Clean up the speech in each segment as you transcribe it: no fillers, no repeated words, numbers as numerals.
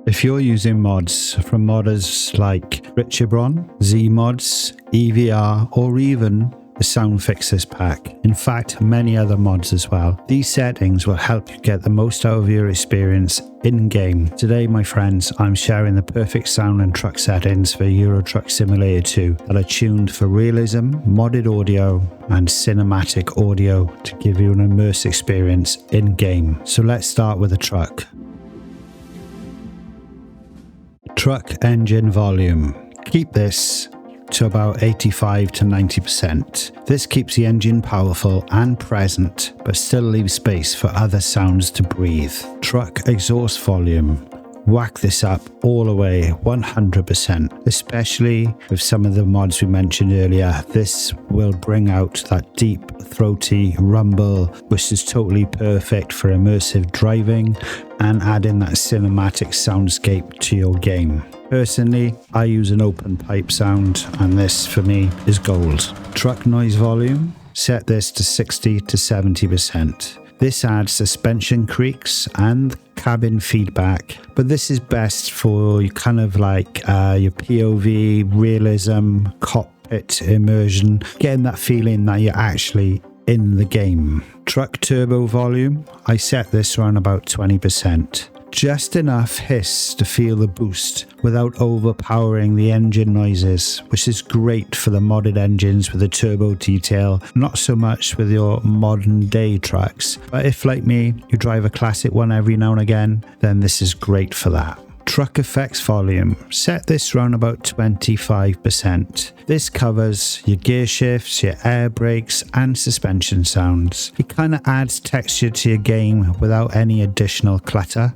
If you're using mods from modders like Kriechbaum, Zeemods EVR, or even the Sound Fixers pack, in fact many other mods as well, these settings will help you get the most out of your experience in-game. Today, my friends, I'm sharing the perfect sound and truck settings for Euro Truck Simulator 2 that are tuned for realism, modded audio and cinematic audio to give you an immersive experience in-game. So let's start with the truck. Truck engine volume. Keep this to about 85 to 90%. This keeps the engine powerful and present, but still leaves space for other sounds to breathe. Truck exhaust volume. Whack this up all the way 100%, especially with some of the mods we mentioned earlier. This will bring out that deep, throaty rumble, which is totally perfect for immersive driving and adding that cinematic soundscape to your game. Personally, I use an open pipe sound, and this for me is gold. Truck noise volume, set this to 60 to 70%. This adds suspension creaks and cabin feedback, but this is best for kind of like your POV, realism, cockpit immersion, getting that feeling that you're actually in the game. Truck turbo volume, I set this around about 20%. Just enough hiss to feel the boost without overpowering the engine noises, which is great for the modded engines with the turbo detail, not so much with your modern day trucks. But if, like me, you drive a classic one every now and again, then this is great for that. Truck effects volume, set this around about 25%. This covers your gear shifts, your air brakes and suspension sounds. It kind of adds texture to your game without any additional clutter.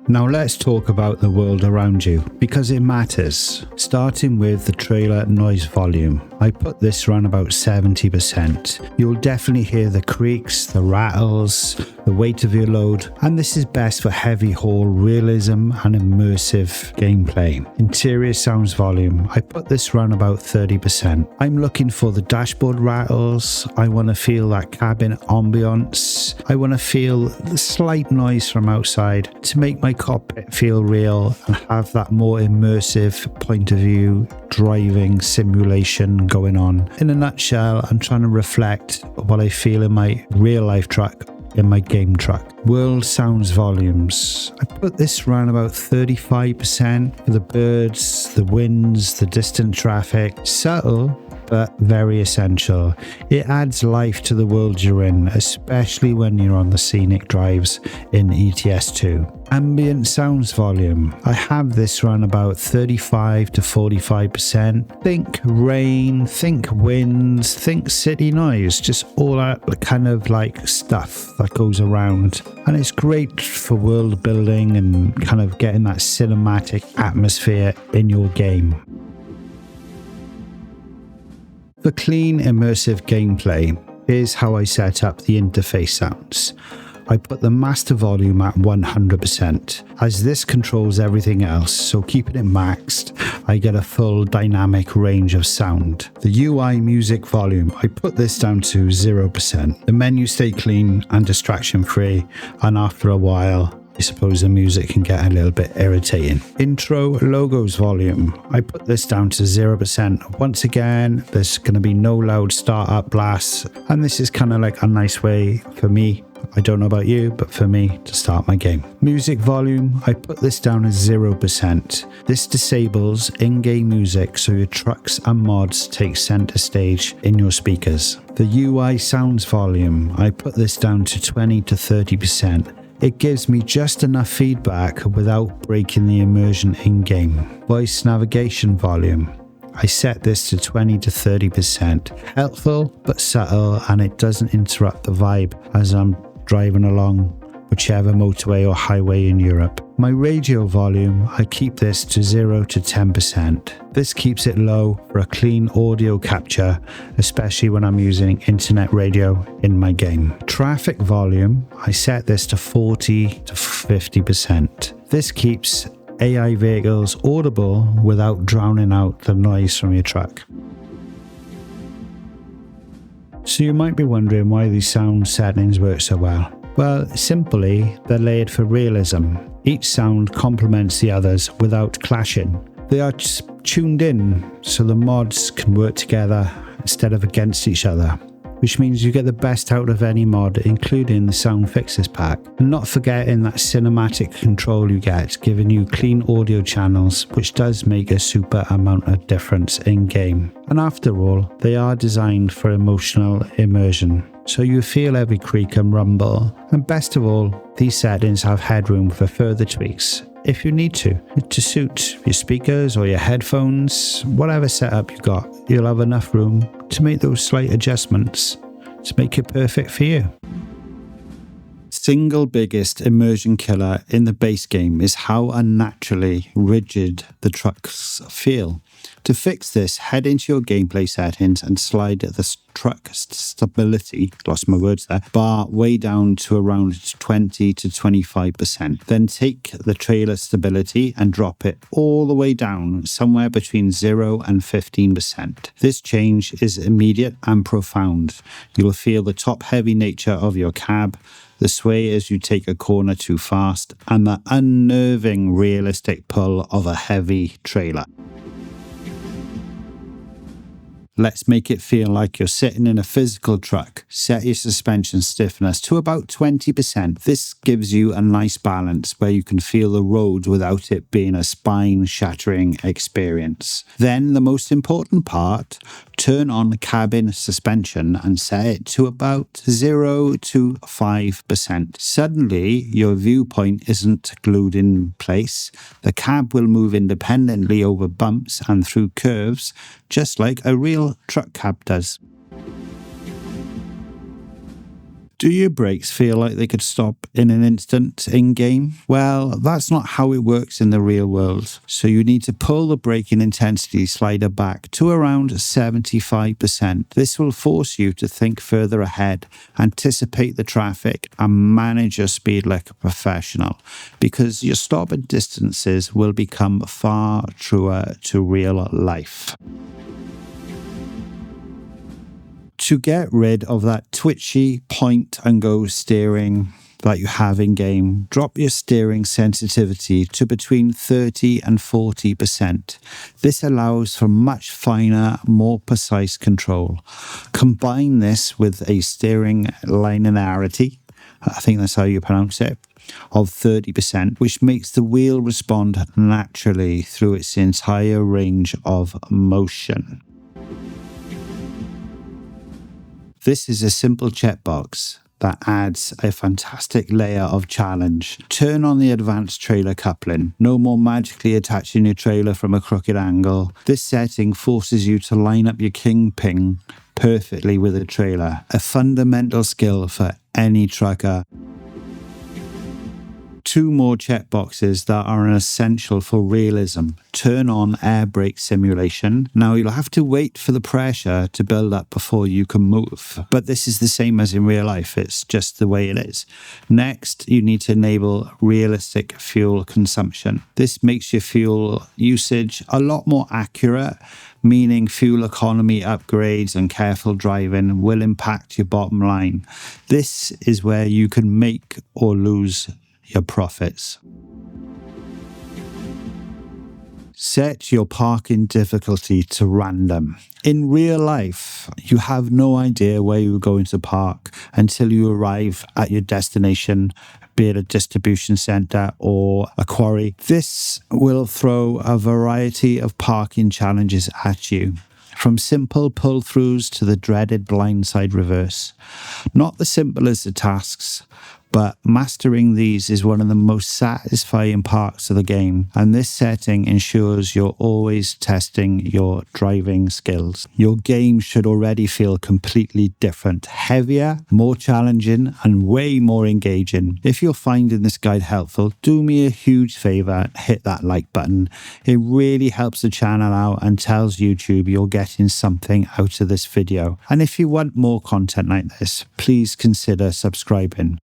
Now let's talk about the world around you, because it matters. Starting with the trailer noise volume, I put this around about 70%. You'll definitely hear the creaks, the rattles, the weight of your load, and this is best for heavy haul realism and immersive gameplay. Interior sounds volume, I put this around about 30%. I'm looking for the dashboard rattles, I want to feel that cabin ambiance, I want to feel the slight noise from outside to make my cockpit feel real and have that more immersive point of view driving simulation going on. In a nutshell, I'm trying to reflect what I feel in my real life truck in my game truck. World sounds volumes, I put this around about 35% for the birds, the winds, the distant traffic. Subtle but very essential. It adds life to the world you're in, especially when you're on the scenic drives in ETS2. Ambient sounds volume, I have this around about 35 to 45%. Think rain, think winds, think city noise, just all that kind of like stuff that goes around. And it's great for world building and kind of getting that cinematic atmosphere in your game. For clean, immersive gameplay, here's how I set up the interface sounds. I put the master volume at 100%, as this controls everything else, so keeping it maxed, I get a full dynamic range of sound. The UI music volume, I put this down to 0%. The menus stay clean and distraction free, and after a while, I suppose the music can get a little bit irritating. Intro logos volume, I put this down to 0%. Once again, there's going to be no loud startup blasts, and this is kind of like a nice way for me, I don't know about you, but for me, to start my game. Music volume, I put this down as 0%. This disables in-game music so your trucks and mods take center stage in your speakers. The UI sounds volume, I put this down to 20 to 30%. It gives me just enough feedback without breaking the immersion in-game. Voice navigation volume, I set this to 20 to 30%. Helpful but subtle, and it doesn't interrupt the vibe as I'm driving along whichever motorway or highway in Europe. My radio volume, I keep this to 0 to 10%. This keeps it low for a clean audio capture, especially when I'm using internet radio in my game. Traffic volume, I set this to 40 to 50%. This keeps AI vehicles audible without drowning out the noise from your truck. So you might be wondering why these sound settings work so well. Well, simply, they're layered for realism. Each sound complements the others without clashing. They are tuned in so the mods can work together instead of against each other, which means you get the best out of any mod, including the sound fixes pack. And not forgetting that cinematic control you get, giving you clean audio channels, which does make a super amount of difference in game. And after all, they are designed for emotional immersion, so you feel every creak and rumble. And best of all, these settings have headroom for further tweaks if you need to suit your speakers or your headphones. Whatever setup you've got, you'll have enough room to make those slight adjustments to make it perfect for you. Single biggest immersion killer in the base game is how unnaturally rigid the trucks feel. To fix this, head into your gameplay settings and slide the truck stability, lost my words there, bar way down to around 20 to 25%. Then take the trailer stability and drop it all the way down, somewhere between 0 and 15%. This change is immediate and profound. You'll feel the top-heavy nature of your cab, the sway as you take a corner too fast, and the unnerving realistic pull of a heavy trailer. Let's make it feel like you're sitting in a physical truck. Set your suspension stiffness to about 20%. This gives you a nice balance where you can feel the road without it being a spine-shattering experience. Then the most important part, turn on cabin suspension and set it to about 0 to 5%. Suddenly, your viewpoint isn't glued in place. The cab will move independently over bumps and through curves, just like a real truck cab does. Do your brakes feel like they could stop in an instant in-game? Well, that's not how it works in the real world. So you need to pull the braking intensity slider back to around 75%. This will force you to think further ahead, anticipate the traffic, and manage your speed like a professional, because your stopping distances will become far truer to real life. To get rid of that twitchy point and go steering that you have in game, drop your steering sensitivity to between 30 and 40%. This allows for much finer, more precise control. Combine this with a steering linearity, I think that's how you pronounce it, of 30%, which makes the wheel respond naturally through its entire range of motion. This is a simple checkbox that adds a fantastic layer of challenge. Turn on the advanced trailer coupling. No more magically attaching your trailer from a crooked angle. This setting forces you to line up your kingpin perfectly with a trailer, a fundamental skill for any trucker. Two more checkboxes that are an essential for realism. Turn on air brake simulation. Now you'll have to wait for the pressure to build up before you can move, but this is the same as in real life. It's just the way it is. Next, you need to enable realistic fuel consumption. This makes your fuel usage a lot more accurate, meaning fuel economy upgrades and careful driving will impact your bottom line. This is where you can make or lose your profits. Set your parking difficulty to random. In real life, you have no idea where you're going to park until you arrive at your destination, be it a distribution centre or a quarry. This will throw a variety of parking challenges at you, from simple pull-throughs to the dreaded blindside reverse. Not the simplest of tasks, but mastering these is one of the most satisfying parts of the game, and this setting ensures you're always testing your driving skills. Your game should already feel completely different, heavier, more challenging, and way more engaging. If you're finding this guide helpful, do me a huge favour, hit that like button. It really helps the channel out and tells YouTube you're getting something out of this video. And if you want more content like this, please consider subscribing.